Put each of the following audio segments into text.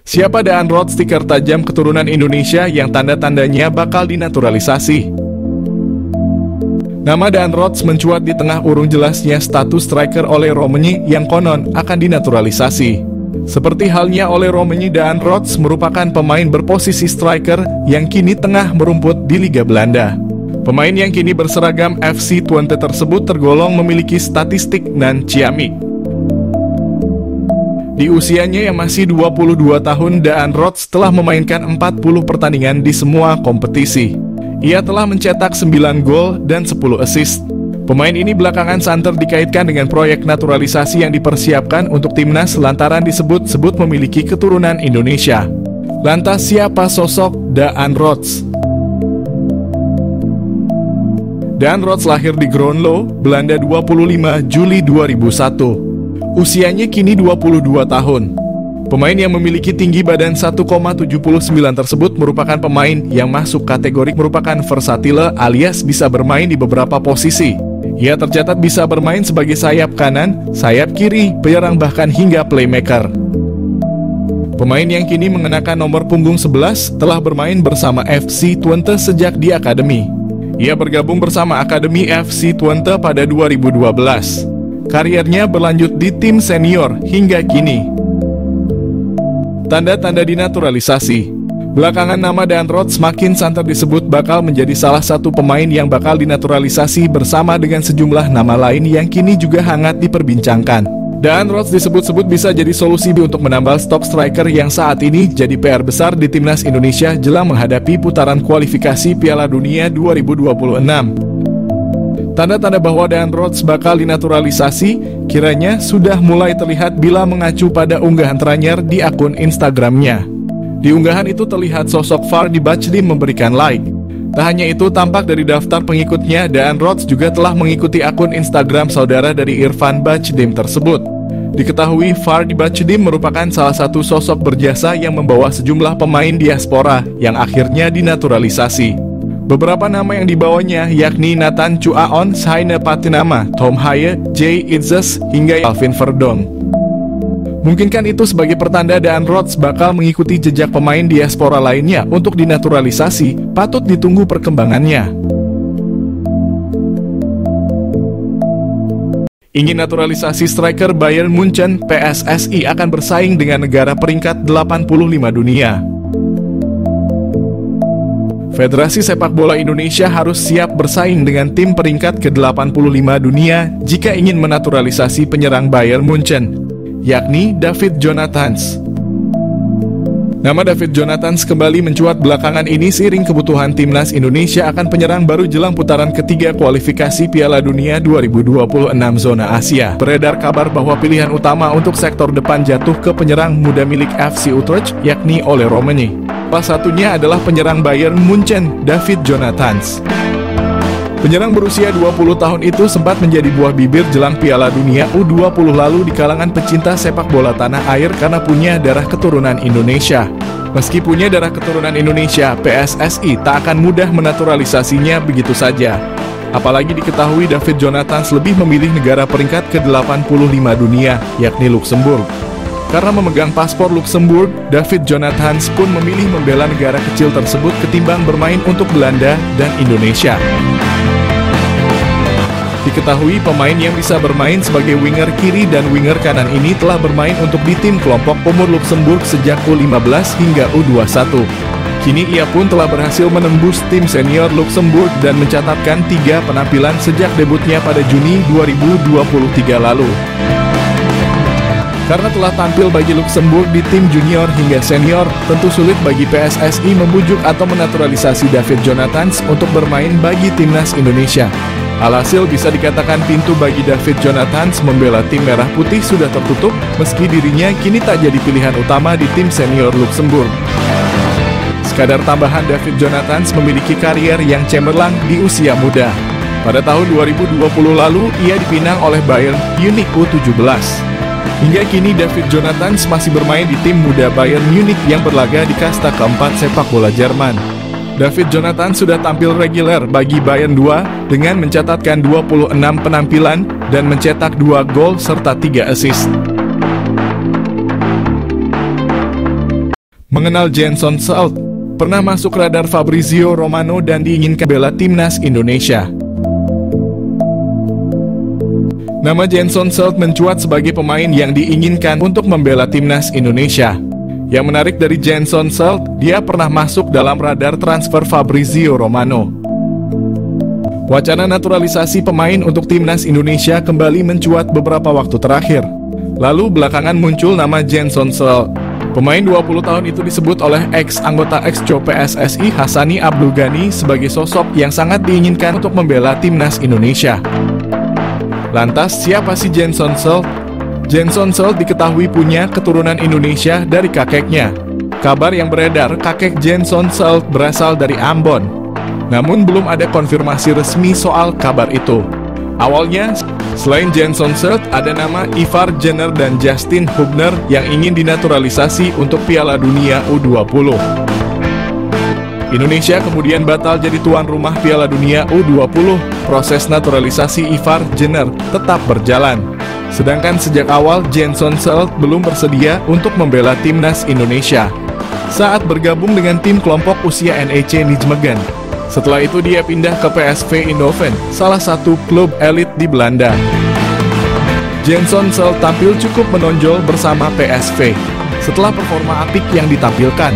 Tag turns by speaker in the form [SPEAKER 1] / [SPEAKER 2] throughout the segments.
[SPEAKER 1] Siapa Daan Roth, stiker tajam keturunan Indonesia yang tanda-tandanya bakal dinaturalisasi? Nama Daan Roth mencuat di tengah urung jelasnya status striker Ole Roemeny yang konon akan dinaturalisasi. Seperti halnya Ole Roemeny, Daan Roth merupakan pemain berposisi striker yang kini tengah merumput di Liga Belanda. Pemain yang kini berseragam FC Twente tersebut tergolong memiliki statistik nan ciamik. Di usianya yang masih 22 tahun, Daan Roth telah memainkan 40 pertandingan di semua kompetisi. Ia telah mencetak 9 gol dan 10 assist. Pemain ini belakangan santer dikaitkan dengan proyek naturalisasi yang dipersiapkan untuk timnas lantaran disebut-sebut memiliki keturunan Indonesia. Lantas siapa sosok Daan Roth? Daan Roth lahir di Groenlo, Belanda 25 Juli 2001. Usianya kini 22 tahun. Pemain yang memiliki tinggi badan 1,79 tersebut merupakan pemain yang masuk kategori merupakan versatile alias bisa bermain di beberapa posisi. Ia tercatat bisa bermain sebagai sayap kanan, sayap kiri, penyerang bahkan hingga playmaker. Pemain yang kini mengenakan nomor punggung 11 telah bermain bersama FC Twente sejak di akademi. Ia bergabung bersama Akademi FC Twente pada 2012. Karirnya berlanjut di tim senior hingga kini. Tanda-tanda dinaturalisasi. Belakangan nama Daan Roth semakin santer disebut bakal menjadi salah satu pemain yang bakal dinaturalisasi bersama dengan sejumlah nama lain yang kini juga hangat diperbincangkan. Daan Roth disebut-sebut bisa jadi solusi untuk menambal stok striker yang saat ini jadi PR besar di timnas Indonesia jelang menghadapi putaran kualifikasi Piala Dunia 2026. Tanda-tanda bahwa Daan Roth bakal dinaturalisasi kiranya sudah mulai terlihat bila mengacu pada unggahan terakhir di akun Instagramnya. Di unggahan itu terlihat sosok Vardy Bachdiem memberikan like. Tak hanya itu, tampak dari daftar pengikutnya, Daan Roth juga telah mengikuti akun Instagram saudara dari Irfan Bachdiem tersebut. Diketahui Vardy Bachdiem merupakan salah satu sosok berjasa yang membawa sejumlah pemain diaspora yang akhirnya dinaturalisasi. Beberapa nama yang dibawanya yakni Nathan Chuaon, Saine Patinama, Tom Haye, Jay Itzes, hingga Alvin Verdong. Mungkinkah itu sebagai pertanda Daan Roth bakal mengikuti jejak pemain diaspora lainnya untuk dinaturalisasi? Patut ditunggu perkembangannya. Ingin naturalisasi striker Bayern Munchen, PSSI akan bersaing dengan negara peringkat 85 dunia. Federasi Sepak Bola Indonesia harus siap bersaing dengan tim peringkat ke-85 dunia jika ingin menaturalisasi penyerang Bayern Munchen, yakni David Jonathans. Nama David Jonathans kembali mencuat belakangan ini seiring kebutuhan timnas Indonesia akan penyerang baru jelang putaran ketiga kualifikasi Piala Dunia 2026 zona Asia. Beredar kabar bahwa pilihan utama untuk sektor depan jatuh ke penyerang muda milik FC Utrecht, yakni Ole Roemeny. Salah satunya adalah penyerang Bayern Munchen, David Jonathans. Penyerang berusia 20 tahun itu sempat menjadi buah bibir jelang Piala Dunia U20 lalu di kalangan pecinta sepak bola tanah air karena punya darah keturunan Indonesia. Meski punya darah keturunan Indonesia, PSSI tak akan mudah menaturalisasinya begitu saja. Apalagi diketahui David Jonathans lebih memilih negara peringkat ke-85 dunia, yakni Luxembourg. Karena memegang paspor Luxembourg, David Jonathans pun memilih membela negara kecil tersebut ketimbang bermain untuk Belanda dan Indonesia. Diketahui pemain yang bisa bermain sebagai winger kiri dan winger kanan ini telah bermain untuk di tim kelompok umur Luxembourg sejak U15 hingga U21. Kini ia pun telah berhasil menembus tim senior Luxembourg dan mencatatkan 3 penampilan sejak debutnya pada Juni 2023 lalu. Karena telah tampil bagi Luxembourg di tim junior hingga senior, tentu sulit bagi PSSI membujuk atau menaturalisasi David Jonathans untuk bermain bagi timnas Indonesia. Alhasil bisa dikatakan pintu bagi David Jonathans membela tim merah putih sudah tertutup, meski dirinya kini tak jadi pilihan utama di tim senior Luxembourg. Sekadar tambahan, David Jonathans memiliki karier yang cemerlang di usia muda. Pada tahun 2020 lalu, ia dipinang oleh Bayern Munich U17. Hingga kini David Jonathans masih bermain di tim muda Bayern Munich yang berlaga di kasta keempat sepak bola Jerman. David Jonathans sudah tampil reguler bagi Bayern 2 dengan mencatatkan 26 penampilan dan mencetak 2 gol serta 3 assist. mengenal Jenson Salt, pernah masuk radar Fabrizio Romano dan diinginkan bela timnas Indonesia. Nama Jenson Salt mencuat sebagai pemain yang diinginkan untuk membela timnas Indonesia. Yang menarik dari Jenson Salt, dia pernah masuk dalam radar transfer Fabrizio Romano. Wacana naturalisasi pemain untuk timnas Indonesia kembali mencuat beberapa waktu terakhir. Lalu belakangan muncul nama Jenson Salt. Pemain 20 tahun itu disebut oleh ex-anggota ex-co PSSI Hassani Abdul Ghani sebagai sosok yang sangat diinginkan untuk membela timnas Indonesia. Lantas siapa sih Jenson Salt? Jenson Salt diketahui punya keturunan Indonesia dari kakeknya. Kabar yang beredar, kakek Jenson Salt berasal dari Ambon. Namun belum ada konfirmasi resmi soal kabar itu. Awalnya, selain Jenson Salt, ada nama Ivar Jenner dan Justin Hubner yang ingin dinaturalisasi untuk Piala Dunia U20. Indonesia kemudian batal jadi tuan rumah Piala Dunia U20. Proses naturalisasi Ivar Jenner tetap berjalan. Sedangkan sejak awal Jenson Salt belum bersedia untuk membela timnas Indonesia saat bergabung dengan tim kelompok usia NEC Nijmegen. Setelah itu dia pindah ke PSV Eindhoven, salah satu klub elit di Belanda. Jenson Salt tampil cukup menonjol bersama PSV. Setelah performa apik yang ditampilkan,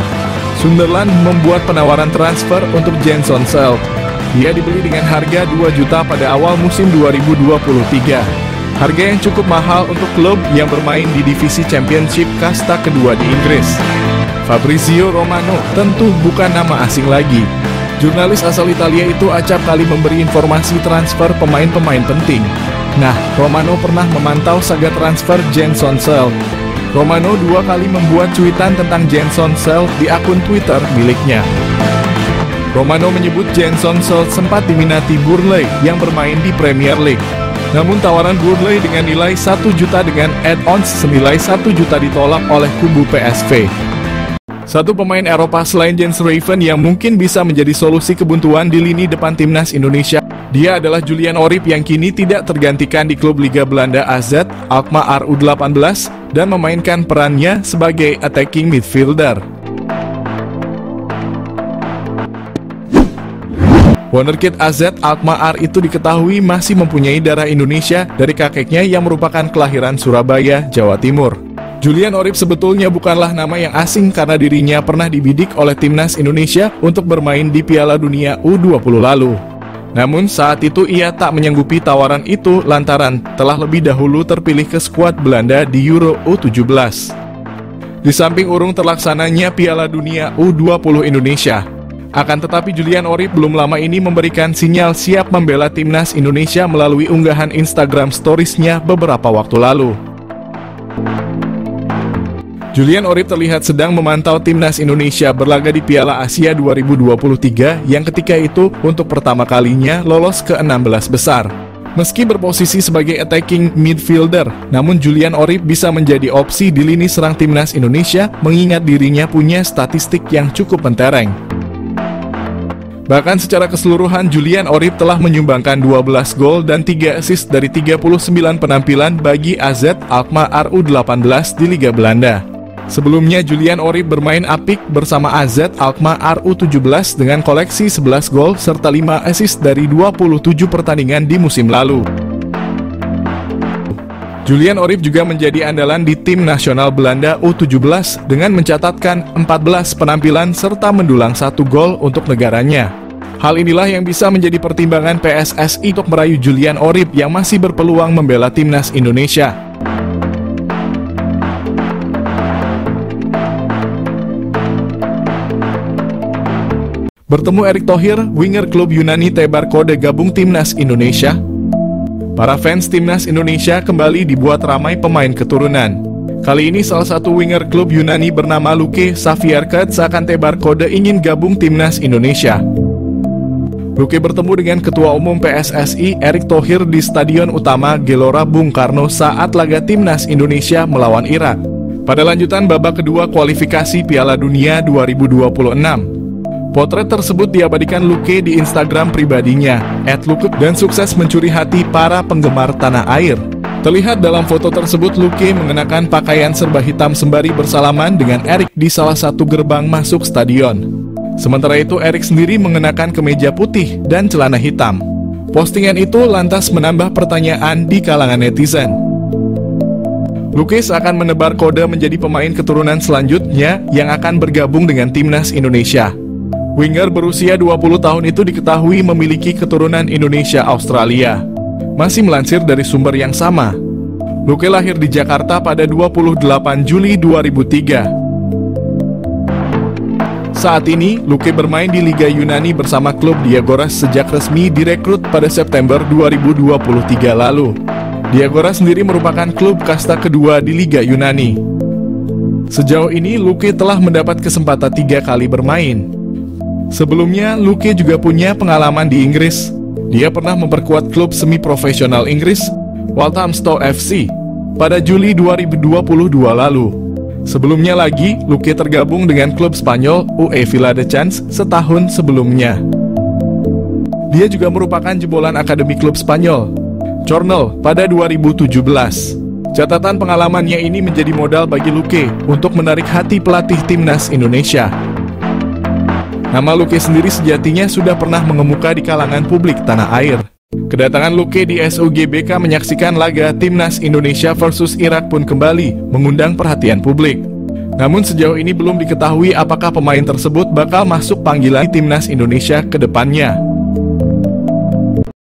[SPEAKER 1] Sunderland membuat penawaran transfer untuk Jenson Salt. Dia dibeli dengan harga 2 juta pada awal musim 2023. Harga yang cukup mahal untuk klub yang bermain di divisi Championship kasta kedua di Inggris. Fabrizio Romano tentu bukan nama asing lagi. Jurnalis asal Italia itu acap kali memberi informasi transfer pemain-pemain penting. Nah, Romano pernah memantau saga transfer Jenson Salt. Romano 2 kali membuat cuitan tentang Jenson Salt di akun Twitter miliknya. Romano menyebut Jenson Salt sempat diminati Burnley yang bermain di Premier League. Namun tawaran Burnley dengan nilai 1 juta dengan add-ons senilai 1 juta ditolak oleh kubu PSV. Satu pemain Eropa selain Jens Raven yang mungkin bisa menjadi solusi kebuntuan di lini depan timnas Indonesia. Dia adalah Julian Orip yang kini tidak tergantikan di klub Liga Belanda AZ Alkmaar U18 dan memainkan perannya sebagai attacking midfielder. Wonderkid AZ Alkmaar itu diketahui masih mempunyai darah Indonesia dari kakeknya yang merupakan kelahiran Surabaya, Jawa Timur. Julian Orip sebetulnya bukanlah nama yang asing karena dirinya pernah dibidik oleh timnas Indonesia untuk bermain di Piala Dunia U20 lalu. Namun saat itu ia tak menyanggupi tawaran itu lantaran telah lebih dahulu terpilih ke skuad Belanda di Euro U17. Di samping urung terlaksananya Piala Dunia U20 Indonesia, akan tetapi Julian Orip belum lama ini memberikan sinyal siap membela timnas Indonesia melalui unggahan Instagram Stories-nya beberapa waktu lalu. Julian Orip terlihat sedang memantau timnas Indonesia berlaga di Piala Asia 2023 yang ketika itu untuk pertama kalinya lolos ke 16 besar. Meski berposisi sebagai attacking midfielder, namun Julian Orip bisa menjadi opsi di lini serang timnas Indonesia mengingat dirinya punya statistik yang cukup mentereng. Bahkan secara keseluruhan Julian Orip telah menyumbangkan 12 gol dan 3 assist dari 39 penampilan bagi AZ Alkmaar U18 di Liga Belanda. Sebelumnya Julian Orip bermain apik bersama AZ Alkmaar U17 dengan koleksi 11 gol serta 5 assist dari 27 pertandingan di musim lalu. Julian Orip juga menjadi andalan di tim nasional Belanda U17 dengan mencatatkan 14 penampilan serta mendulang 1 gol untuk negaranya. Hal inilah yang bisa menjadi pertimbangan PSSI untuk merayu Julian Orip yang masih berpeluang membela timnas Indonesia. Bertemu Erick Thohir, winger klub Yunani Tebar Kode gabung timnas Indonesia. Para fans timnas Indonesia kembali dibuat ramai pemain keturunan. Kali ini salah satu winger klub Yunani bernama Luke Savierket seakan Tebar Kode ingin gabung timnas Indonesia. Luke bertemu dengan Ketua Umum PSSI Erick Thohir di Stadion Utama Gelora Bung Karno saat laga timnas Indonesia melawan Irak pada lanjutan babak kedua kualifikasi Piala Dunia 2026. Potret tersebut diabadikan Luke di Instagram pribadinya @luke dan sukses mencuri hati para penggemar tanah air. Terlihat dalam foto tersebut, Luque mengenakan pakaian serba hitam sembari bersalaman dengan Erik di salah satu gerbang masuk stadion. Sementara itu, Erik sendiri mengenakan kemeja putih dan celana hitam. Postingan itu lantas menambah pertanyaan di kalangan netizen. Luque akan menebar kode menjadi pemain keturunan selanjutnya yang akan bergabung dengan timnas Indonesia. Winger berusia 20 tahun itu diketahui memiliki keturunan Indonesia-Australia. Masih melansir dari sumber yang sama, Luque lahir di Jakarta pada 28 Juli 2003. Saat ini, Luque bermain di Liga Yunani bersama klub Diagoras sejak resmi direkrut pada September 2023 lalu. Diagoras sendiri merupakan klub kasta kedua di Liga Yunani. Sejauh ini, Luque telah mendapat kesempatan 3 kali bermain. Sebelumnya, Luque juga punya pengalaman di Inggris. Dia pernah memperkuat klub semi-profesional Inggris, Walthamstow FC, pada Juli 2022 lalu. Sebelumnya lagi, Luque tergabung dengan klub Spanyol UE Viladecans setahun sebelumnya. Dia juga merupakan jebolan akademi klub Spanyol, Cornell, pada 2017. Catatan pengalamannya ini menjadi modal bagi Luque untuk menarik hati pelatih timnas Indonesia. Nama Luque sendiri sejatinya sudah pernah mengemuka di kalangan publik tanah air. Kedatangan Luque di SUGBK menyaksikan laga timnas Indonesia versus Irak pun kembali mengundang perhatian publik. Namun sejauh ini belum diketahui apakah pemain tersebut bakal masuk panggilan timnas Indonesia ke depannya.